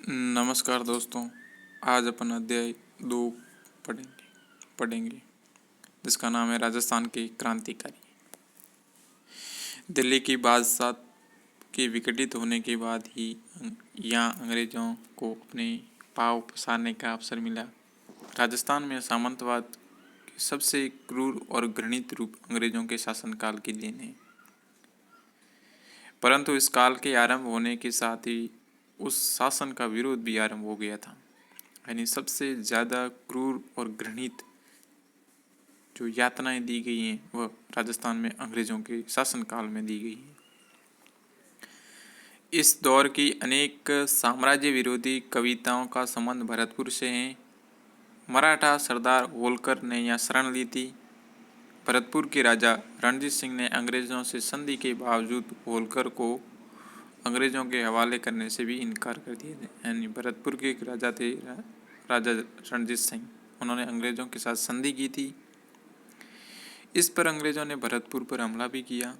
नमस्कार दोस्तों। आज अपन अध्याय 2 पढ़ेंगे जिसका नाम है राजस्थान के क्रांतिकारी। दिल्ली की बादशाह के विघटित होने के बाद ही यहाँ अंग्रेजों को अपने पांव पसारने का अवसर मिला। राजस्थान में सामंतवाद के सबसे क्रूर और घृणित रूप अंग्रेजों के शासनकाल की देन है। परंतु इस काल के आरंभ होने के साथ ही उस शासन का विरोध भी आरंभ हो गया था। यानी सबसे ज़्यादा क्रूर और घृणित जो यातनाएं दी गई हैं वह राजस्थान में अंग्रेजों के शासनकाल में दी गई हैं। इस दौर की अनेक साम्राज्य विरोधी कविताओं का संबंध भरतपुर से है। मराठा सरदार होलकर ने यहाँ शरण ली थी। भरतपुर के राजा रणजीत सिंह ने अंग्रेजों से संधि के बावजूद होलकर को अंग्रेजों के हवाले करने से भी इनकार कर दिया था। यानी भरतपुर के एक राजा थे राजा रणजीत सिंह, उन्होंने अंग्रेजों के साथ संधि की थी। इस पर अंग्रेजों ने भरतपुर पर हमला भी किया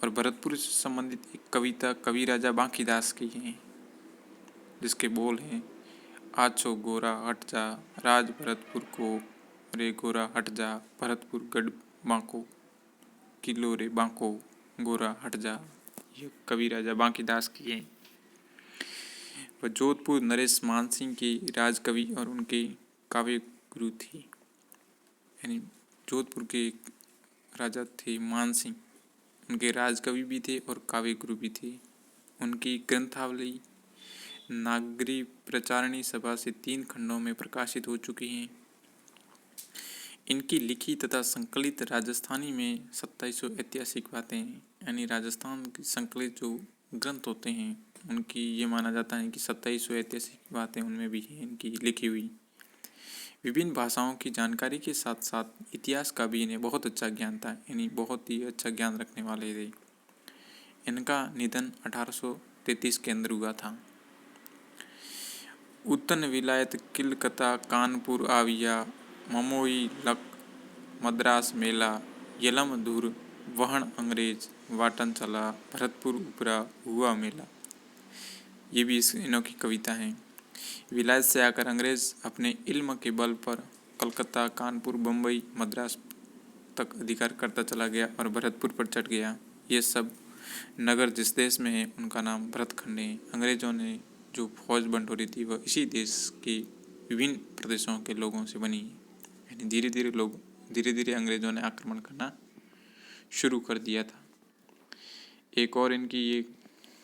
और भरतपुर से संबंधित एक कविता कवि राजा बांकीदास की है जिसके बोल हैं, आछो गोरा हट जा राज भरतपुर को, रे गोरा हट जा भरतपुर गढ़ बांको, किलो रे बांको गोरा हट जा। ये कवि राजा बांकीदास की है। वह जोधपुर नरेश मानसिंह के राजकवि और उनके काव्य गुरु थी। यानी जोधपुर के राजा थे मानसिंह, उनके राजकवि भी थे और काव्य गुरु भी थे। उनकी ग्रंथावली नागरी प्रचारणी सभा से 3 खंडों में प्रकाशित हो चुकी हैं। इनकी लिखी तथा संकलित राजस्थानी में 2700 ऐतिहासिक बातें हैं। यानी राजस्थान की संकलित जो ग्रंथ होते हैं उनकी ये माना जाता है कि 2700 ऐतिहासिक बातें उनमें भी हैं इनकी लिखी हुई। विभिन्न भाषाओं की जानकारी के साथ साथ इतिहास का भी इन्हें बहुत अच्छा ज्ञान था। यानी बहुत ही अच्छा ज्ञान रखने वाले थे। इनका निधन 1833 के अंदर हुआ था। उत्तन विलायत किलकता कानपुर आविया ममोई लक मद्रास मेला यलम धूर वहन अंग्रेज वाटन चला भरतपुर उपरा हुआ मेला। ये भी इनों की कविता है। विलायत से आकर अंग्रेज अपने इल्म के बल पर कलकत्ता कानपुर बम्बई मद्रास तक अधिकार करता चला गया और भरतपुर पर चढ़ गया। ये सब नगर जिस देश में है उनका नाम भरतखंड है। अंग्रेजों ने जो फौज बंटोरी थी वह इसी देश के विभिन्न प्रदेशों के लोगों से बनी। यानी धीरे धीरे अंग्रेजों ने आक्रमण करना शुरू कर दिया था। एक और इनकी ये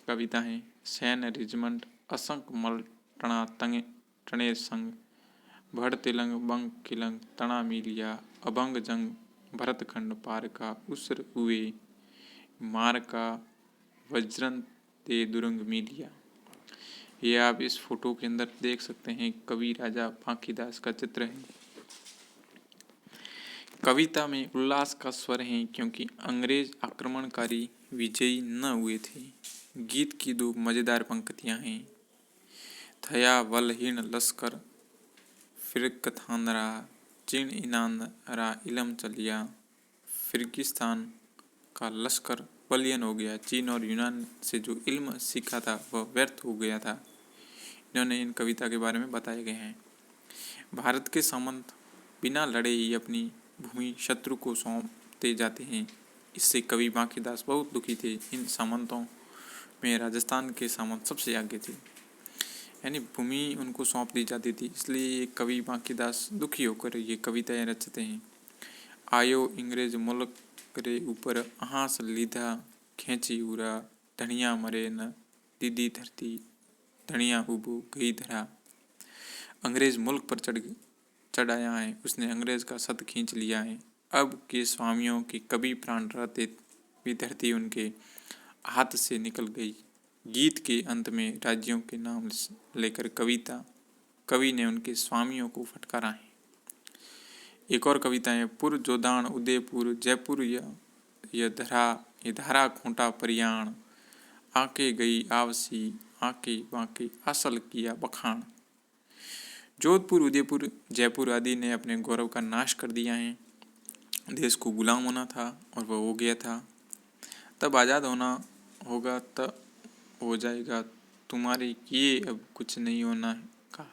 कविता है, सैन्य रिजमेंट असंक मल टणा तंगे टणे संग भड़ तिलंग बंग किलंग तना मिलिया अभंग जंग भरतखंड पार का उसर हुए मार का वज्रन ते दुरंग मिलिया। ये आप इस फोटो के अंदर देख सकते हैं, कवि राजा बांकीदास का चित्र है। कविता में उल्लास का स्वर है क्योंकि अंग्रेज आक्रमणकारी विजयी न हुए थे। गीत की 2 मजेदार पंक्तियां हैं, थया वलहीन लश्कर फिरकथानरा चीन इनानरा इलम चलिया। फिरकिस्तान का लश्कर बलियन हो गया, चीन और यूनान से जो इल्म सीखा था वह व्यर्थ हो गया था। इन्होंने इन कविता के बारे में बताए गए हैं। भारत के सामंत बिना लड़े ही अपनी भूमि शत्रु को सौंपते जाते हैं। इससे कवि बांकीदास बहुत दुखी थे। इन सामंतों में राजस्थान के सामंत सबसे आगे थे। यानी भूमि उनको सौंप दी जाती थी, इसलिए कवि बांकीदास दुखी होकर ये कविताएं रचते हैं। आयो इंग्रेज मुल्क रे ऊपर अहाँस लीधा खेची उरा धनिया मरे न दीदी धरती धनिया उबो गई धरा। अंग्रेज मुल्क पर चढ़ आया है, उसने अंग्रेज का सद खींच लिया है। अब के स्वामियों के कभी प्राण रहते भी धरती उनके हाथ से निकल गई। गीत के अंत में राज्यों के नाम लेकर कवि ने उनके स्वामियों को फटकारा है। एक और कविता है, पुर जोदान उदयपुर जयपुर ये धारा खूंटा परियाण आके गई आवसी आके बाके असल किया बखान। जोधपुर उदयपुर जयपुर आदि ने अपने गौरव का नाश कर दिया है। देश को गुलाम होना था और वह हो गया था। तब आज़ाद होना होगा, तब हो जाएगा तुम्हारे किए अब कुछ नहीं होना का।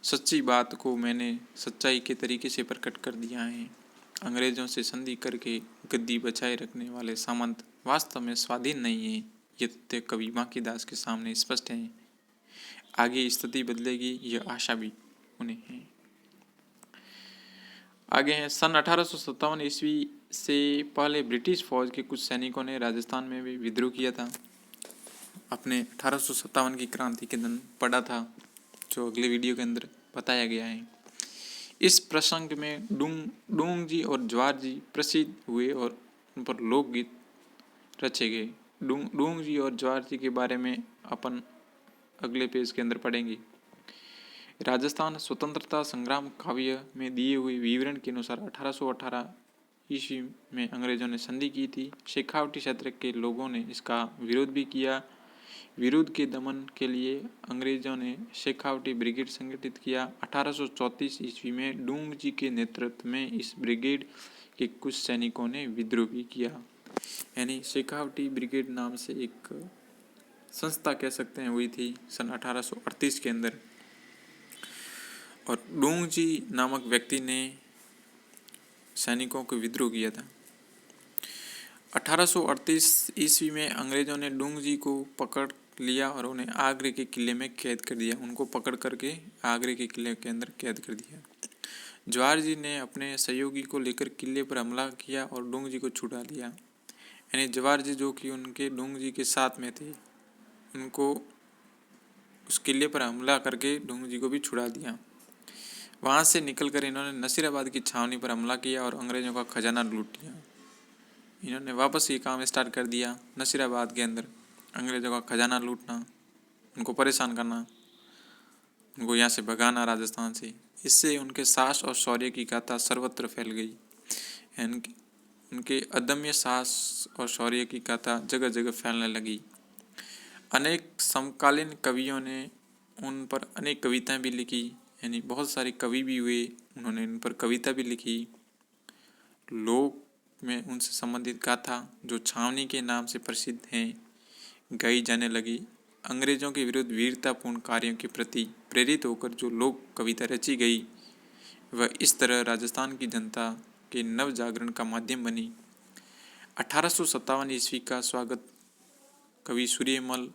सच्ची बात को मैंने सच्चाई के तरीके से प्रकट कर दिया है। अंग्रेजों से संधि करके गद्दी बचाए रखने वाले सामंत वास्तव में स्वाधीन नहीं है। ये तथ्य कवि बांकीदास के सामने स्पष्ट है। आगे स्थिति बदलेगी, यह आशा भी उन्हें है। आगे हैं सन 1857 ईस्वी से पहले ब्रिटिश फौज के कुछ सैनिकों ने राजस्थान में भी विद्रोह किया था। अपने 1857 की क्रांति के दिन पढ़ा था, जो अगले वीडियो के अंदर बताया गया है। इस प्रसंग में डूंग जी और ज्वार जी प्रसिद्ध हुए और उन पर लोकगीत रचे गए। डूंग जी और ज्वार जी के बारे में अपन अगले पेज के अंदर पढ़ेंगे। राजस्थान स्वतंत्रता संग्राम काव्य में दिए हुए विवरण के अनुसार 1818 ईस्वी में अंग्रेजों ने संधि की थी। शेखावटी क्षेत्र के लोगों ने इसका विरोध भी किया। विरोध के दमन के लिए अंग्रेजों ने शेखावटी ब्रिगेड संगठित किया। 1834 ईस्वी में डूंग जी के नेतृत्व में इस ब्रिगेड के कुछ सैनिकों ने विद्रोह भी किया। यानी शेखावटी ब्रिगेड नाम से एक संस्था कह सकते हैं हुई थी सन 1838 के अंदर, और डूंग जी नामक व्यक्ति ने सैनिकों को विद्रोह किया था। 1838 ईस्वी में अंग्रेजों ने डूंग जी को पकड़ लिया और उन्हें आगरे के किले में कैद कर दिया। उनको पकड़ करके आगरे के किले के अंदर कैद कर दिया। ज्वार जी ने अपने सहयोगी को लेकर किले पर हमला किया और डूंग जी को छुड़ा लिया। यानी ज्वार जी जो कि उनके डूंग जी के साथ में थे, उनको उस किले पर हमला करके डूंग जी को भी छुड़ा दिया। वहाँ से निकलकर इन्होंने नसीराबाद की छावनी पर हमला किया और अंग्रेजों का खजाना लूट लिया। इन्होंने वापस ये काम स्टार्ट कर दिया, नसीराबाद के अंदर अंग्रेजों का खजाना लूटना, उनको परेशान करना, उनको यहाँ से भगाना राजस्थान से। इससे उनके साहस और शौर्य की गाथा सर्वत्र फैल गई। उनके अदम्य साहस और शौर्य की गाथा जगह जगह फैलने लगी। अनेक समकालीन कवियों ने उन पर अनेक कविताएं भी लिखी, यानी बहुत सारे कवि भी हुए, उन्होंने उन पर कविता भी लिखी। लोक में उनसे संबंधित गाथा जो छावनी के नाम से प्रसिद्ध हैं गाई जाने लगी। अंग्रेजों के विरुद्ध वीरतापूर्ण कार्यों के प्रति प्रेरित होकर जो लोक कविता रची गई, वह इस तरह राजस्थान की जनता के नव जागरण का माध्यम बनी। 1857 ईस्वी का स्वागत कवि सूर्यमल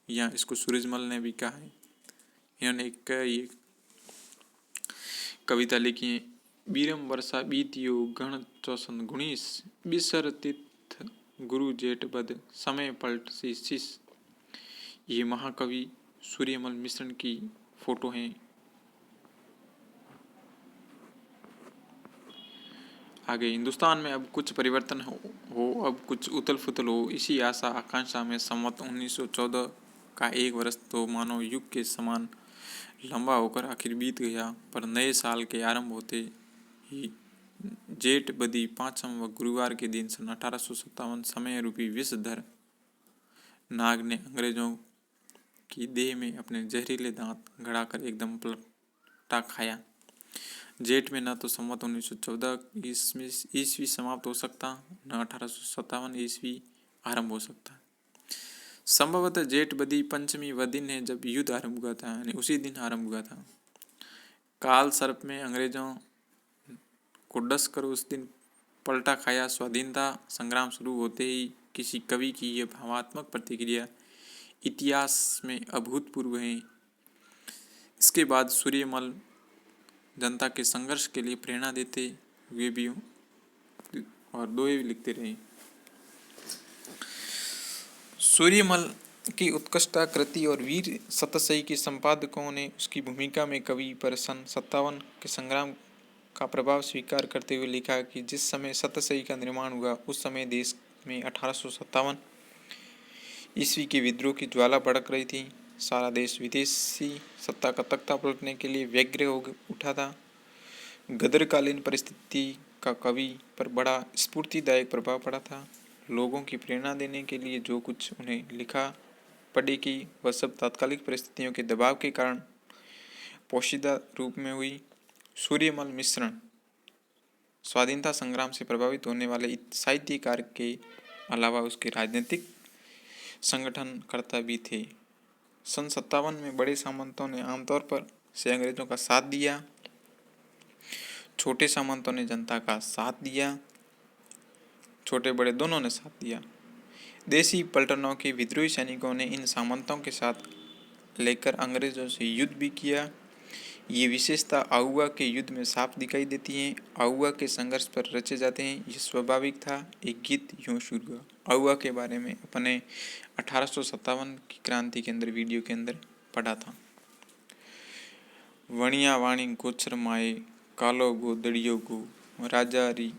या इसको सूरजमल ने भी कहा है। इन्होंने एक कविता लिखी है। बीरम वर्षा बीतियो गण चौसन गुणीस, बिसर तीर्थ गुरु जेठ बद समय पलट शीश। ये महाकवि सूर्यमल मिश्रण की फोटो हैं। आगे हिंदुस्तान में अब कुछ परिवर्तन हो, अब कुछ उथल फुथल हो, इसी आशा आकांक्षा में संवत 1914 का एक वर्ष तो मानव युग के समान लंबा होकर आखिर बीत गया। पर नए साल के आरंभ होते ही जेठ बदी 5वें व गुरुवार के दिन सन 1857 समय रूपी विषधर नाग ने अंग्रेजों की देह में अपने जहरीले दांत गड़ाकर एकदम पलटा खाया। जेठ में न तो संवत 1914 ईस्वी समाप्त हो सकता, न 1857 ईस्वी आरंभ हो सकता। संभवतः जेठ बदी पंचमी वह दिन है जब युद्ध आरंभ हुआ था, यानी उसी दिन आरंभ हुआ था। काल सर्प में अंग्रेजों को डस कर उस दिन पलटा खाया। स्वाधीनता संग्राम शुरू होते ही किसी कवि की यह भावात्मक प्रतिक्रिया इतिहास में अभूतपूर्व है। इसके बाद सूर्यमल जनता के संघर्ष के लिए प्रेरणा देते हुए भी और दोहे भी लिखते रहे। सूर्यमल की उत्कृष्टता कृति और वीर सतसई के संपादकों ने उसकी भूमिका में कवि पर सन 57 के संग्राम का प्रभाव स्वीकार करते हुए लिखा कि जिस समय सतसई का निर्माण हुआ उस समय देश में 1857 ईस्वी के विद्रोह की ज्वाला भड़क रही थी। सारा देश विदेशी सत्ता का तख्ता पलटने के लिए व्यग्र हो उठा था। गदरकालीन परिस्थिति का कवि पर बड़ा स्फूर्तिदायक प्रभाव पड़ा था। लोगों की प्रेरणा देने के लिए जो कुछ उन्हें लिखा पढ़ी की वह सब तात्कालिक परिस्थितियों के दबाव के कारण पोशीदा रूप में हुई। सूर्यमल मिश्रण स्वाधीनता संग्राम से प्रभावित होने वाले साहित्यकार के अलावा उसके राजनीतिक संगठनकर्ता भी थे। सन 57 में बड़े सामंतों ने आमतौर पर से अंग्रेजों का साथ दिया, छोटे सामंतों ने जनता का साथ दिया, छोटे बड़े दोनों ने साथ दिया। देसी पलटनों के विद्रोही सैनिकों ने इन सामंतों के साथ लेकर अंग्रेजों से युद्ध भी किया। ये विशेषता आउवा के युद्ध में साफ दिखाई देती है। आउवा के संघर्ष पर रचे जाते हैं, ये स्वाभाविक था। एक गीत यूं शुरू हुआ। आउवा के बारे में अपने 1857 की क्रांति के अंदर वीडियो के अंदर पढ़ा था। वणिया वाणी गोचर माए कालो गो दड़ियो गो, राजा री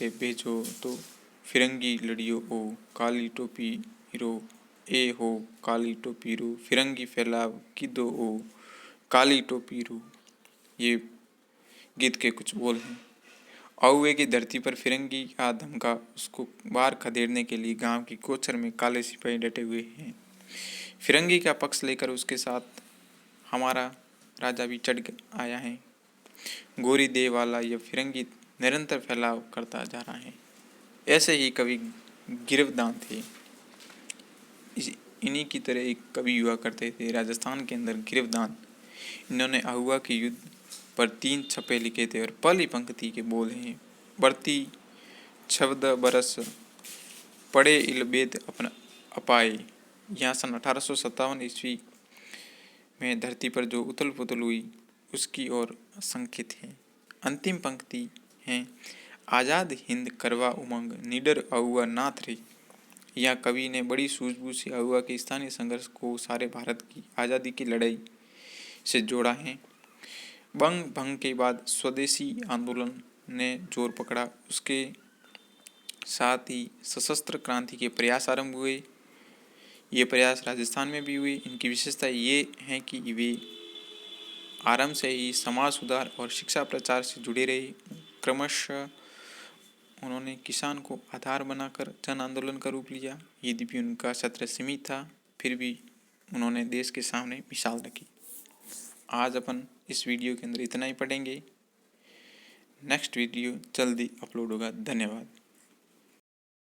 रे भेजो तो फिरंगी लड़ियो ओ, काली टोपी रो ए हो काली टोपी रो, फिरंगी फैलाव किदो ओ, काली टोपी रो। ये गीत के कुछ बोल हैं। आउवे की धरती पर फिरंगी का धमका उसको बाहर खदेड़ने के लिए गांव की कोचर में काले सिपाही डटे हुए हैं। फिरंगी का पक्ष लेकर उसके साथ हमारा राजा भी चढ़ आया है। गोरी दे वाला यह फिरंगी निरंतर फैलाव करता जा रहा है। ऐसे ही कवि गिरफ्तार थे। इन्हीं की तरह एक कवि हुआ करते थे राजस्थान के अंदर, गिरफ्तार। इन्होंने आहुआ के युद्ध पर 3 छपे लिखे थे और पहली पंक्ति के बोल हैं, बढ़ती शब्द बरस पड़े इलबेद अपना अपाए। यहाँ सन 1857 ईस्वी में धरती पर जो उथल पुथल हुई उसकी ओर संकेत है। अंतिम पंक्ति है, आज़ाद हिंद करवा उमंग निडर आहुआ नाथ रे। यहाँ कवि ने बड़ी सूझबूझ से आहुआ के स्थानीय संघर्ष को सारे भारत की आज़ादी की लड़ाई से जोड़ा है। बंग भंग के बाद स्वदेशी आंदोलन ने जोर पकड़ा। उसके साथ ही सशस्त्र क्रांति के प्रयास आरंभ हुए। ये प्रयास राजस्थान में भी हुए। इनकी विशेषता ये है कि वे आरंभ से ही समाज सुधार और शिक्षा प्रचार से जुड़े रहे। क्रमशः उन्होंने किसान को आधार बनाकर जन आंदोलन का रूप लिया। यद्यपि उनका सत्र सीमित था, फिर भी उन्होंने देश के सामने मिसाल रखी। आज अपन इस वीडियो के अंदर इतना ही पढ़ेंगे। नेक्स्ट वीडियो जल्दी अपलोड होगा। धन्यवाद।